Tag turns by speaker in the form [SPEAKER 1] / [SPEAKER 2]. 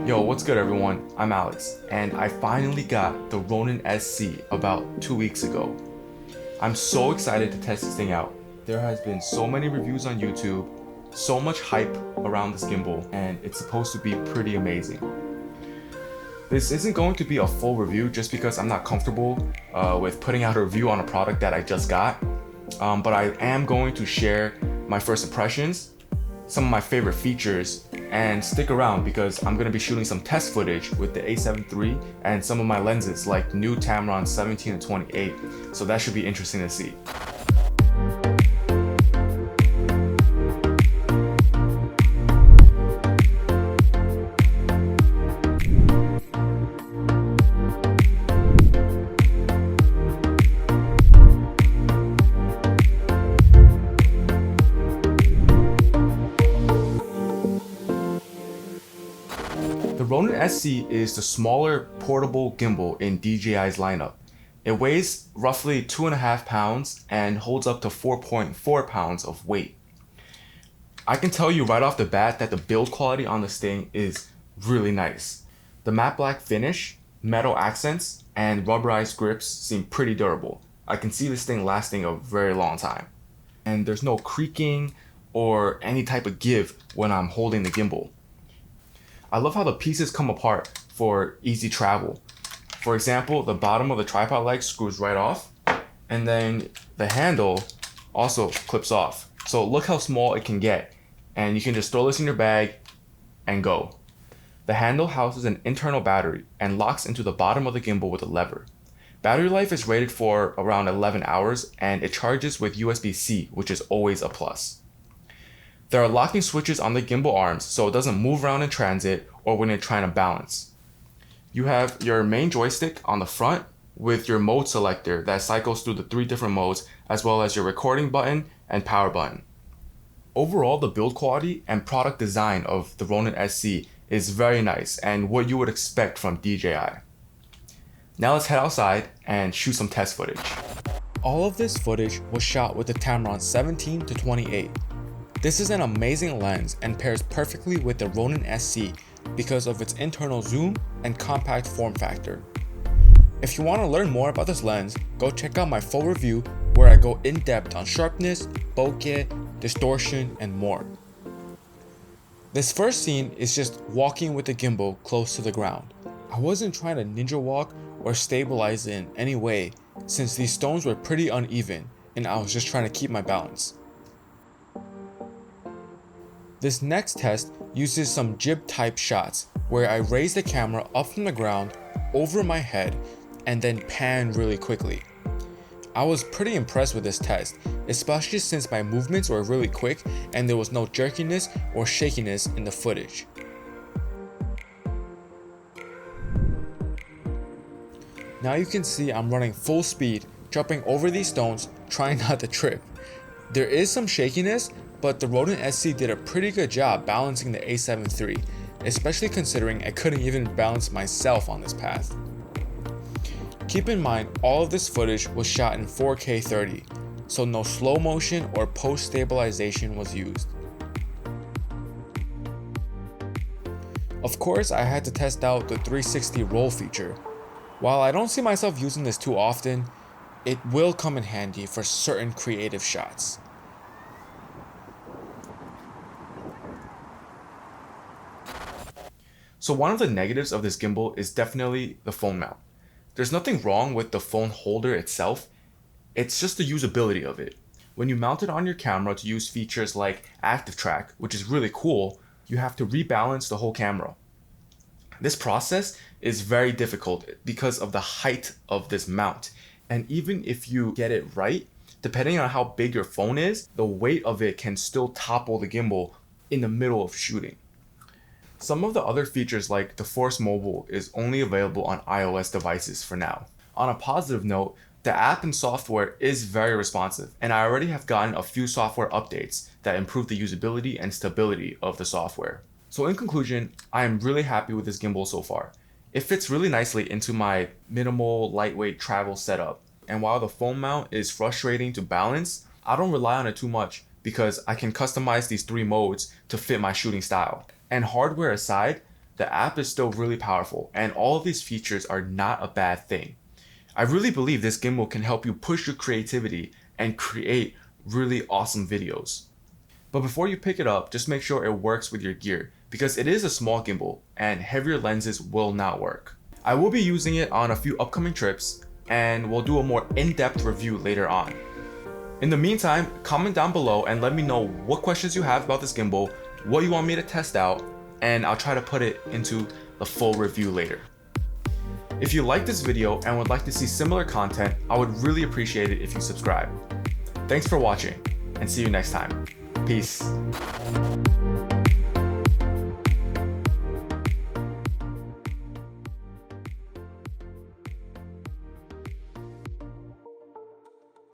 [SPEAKER 1] Yo, what's good everyone? I'm Alex, and I finally got the Ronin-SC about 2 weeks ago. I'm so excited to test this thing out. There has been so many reviews on YouTube, so much hype around this gimbal, and it's supposed to be pretty amazing. This isn't going to be a full review just because I'm not comfortable with putting out a review on a product that I just got, but I am going to share my first impressions, some of my favorite features, and stick around because I'm going to be shooting some test footage with the A7 III and some of my lenses like new Tamron 17 and 28, so that should be interesting to see. The Ronin-SC is the smaller portable gimbal in DJI's lineup. It weighs roughly 2.5 pounds and holds up to 4.4 pounds of weight. I can tell you right off the bat that the build quality on this thing is really nice. The matte black finish, metal accents, and rubberized grips seem pretty durable. I can see this thing lasting a very long time. And there's no creaking or any type of give when I'm holding the gimbal. I love how the pieces come apart for easy travel. For example, the bottom of the tripod leg screws right off, and then the handle also clips off. So look how small it can get, and you can just throw this in your bag and go. The handle houses an internal battery and locks into the bottom of the gimbal with a lever. Battery life is rated for around 11 hours, and it charges with USB-C, which is always a plus. There are locking switches on the gimbal arms so it doesn't move around in transit or when you're trying to balance. You have your main joystick on the front with your mode selector that cycles through the 3 different modes, as well as your recording button and power button. Overall, the build quality and product design of the Ronin-SC is very nice and what you would expect from DJI. Now let's head outside and shoot some test footage. All of this footage was shot with the Tamron 17 to 28. This is an amazing lens and pairs perfectly with the Ronin-SC because of its internal zoom and compact form factor. If you want to learn more about this lens, go check out my full review where I go in depth on sharpness, bokeh, distortion, and more. This first scene is just walking with the gimbal close to the ground. I wasn't trying to ninja walk or stabilize it in any way since these stones were pretty uneven and I was just trying to keep my balance. This next test uses some jib type shots where I raise the camera up from the ground over my head and then pan really quickly. I was pretty impressed with this test, especially since my movements were really quick and there was no jerkiness or shakiness in the footage. Now you can see I'm running full speed, jumping over these stones, trying not to trip. There is some shakiness, but the Ronin-SC did a pretty good job balancing the A7 III, especially considering I couldn't even balance myself on this path. Keep in mind, all of this footage was shot in 4K 30, so no slow motion or post stabilization was used. Of course, I had to test out the 360 roll feature. While I don't see myself using this too often, it will come in handy for certain creative shots. So one of the negatives of this gimbal is definitely the phone mount. There's nothing wrong with the phone holder itself, it's just the usability of it. When you mount it on your camera to use features like active track, which is really cool, you have to rebalance the whole camera. This process is very difficult because of the height of this mount, and even if you get it right, depending on how big your phone is, the weight of it can still topple the gimbal in the middle of shooting. Some of the other features like the Force Mobile is only available on iOS devices for now. On a positive note, the app and software is very responsive, and I already have gotten a few software updates that improve the usability and stability of the software. So in conclusion, I am really happy with this gimbal so far. It fits really nicely into my minimal, lightweight travel setup, and while the phone mount is frustrating to balance, I don't rely on it too much because I can customize these 3 modes to fit my shooting style. And hardware aside, the app is still really powerful, and all of these features are not a bad thing. I really believe this gimbal can help you push your creativity and create really awesome videos. But before you pick it up, just make sure it works with your gear, because it is a small gimbal and heavier lenses will not work. I will be using it on a few upcoming trips, and we'll do a more in-depth review later on. In the meantime, comment down below and let me know what questions you have about this gimbal, what you want me to test out, and I'll try to put it into the full review later. If you like this video and would like to see similar content, I would really appreciate it if you subscribe. Thanks for watching, and see you next time. Peace.